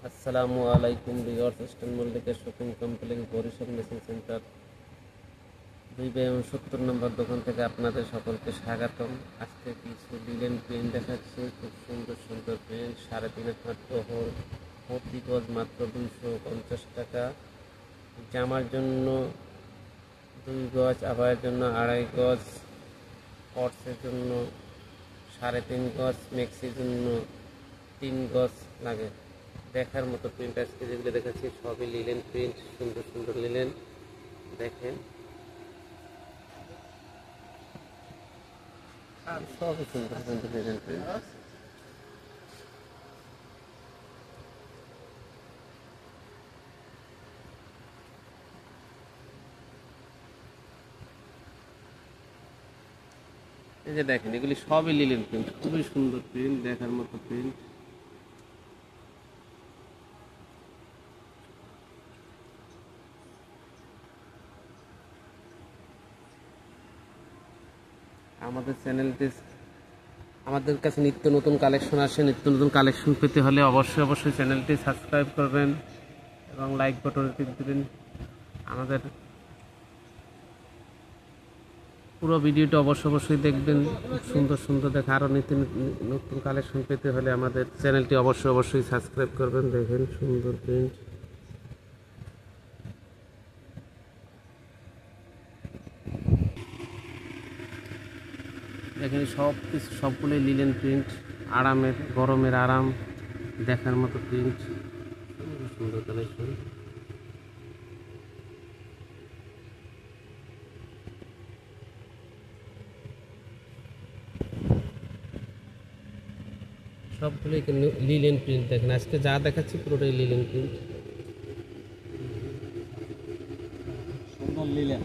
আসসালামু আলাইকুম viewers, eastern Mallika shopping complex Barishal machine centre 2/70 number দোকান থেকে আপনাদের সকলকে স্বাগতম। আজকে কিছু লিলেন পেন দেখাচ্ছি, খুব সুন্দর সুন্দর পেন। 3.5 হাত বহর, প্রতি গজ মাত্র 250 টাকা। জামার জন্য 2 গজ, আবায়ের জন্য 2.5 গজ, পর্সের জন্য 3.5 গজ, ম্যাক্সির জন্য 3 গজ লাগে। দেখার মতো প্রিন্ট আজকে যেগুলো দেখাচ্ছি সবই লিলেন প্রিন্ট, সুন্দর সুন্দর লিলেন। দেখেন সবই সুন্দর সুন্দর লিলেন প্রিন্ট। এই যে দেখেন, এগুলি সবই লিলেন প্রিন্ট, খুবই সুন্দর প্রিন্ট, দেখার মতো প্রিন্ট। আমাদের কাছে নিত্য নতুন কালেকশন আসে। নিত্য নতুন কালেকশন পেতে হলে অবশ্যই চ্যানেলটি সাবস্ক্রাইব করবেন এবং লাইক বাটনে টিপ দেবেন। আমাদের পুরো ভিডিওটা অবশ্যই দেখবেন। সুন্দর সুন্দর দেখা আরও নিত্য নতুন কালেকশন পেতে হলে আমাদের চ্যানেলটি অবশ্যই সাবস্ক্রাইব করবেন। দেখেন সুন্দর প্রিন্ট। এখানে সবগুলোই লিলেন প্রিন্ট, আরামের, গরমের আরাম, দেখার মতো প্রিন্ট, সুন্দর কালেকশন। সবগুলোই লিলেন প্রিন্ট। দেখেন আজকে যা দেখাচ্ছি পুরোটাই লিলেন প্রিন্ট, সুন্দর লিলেন।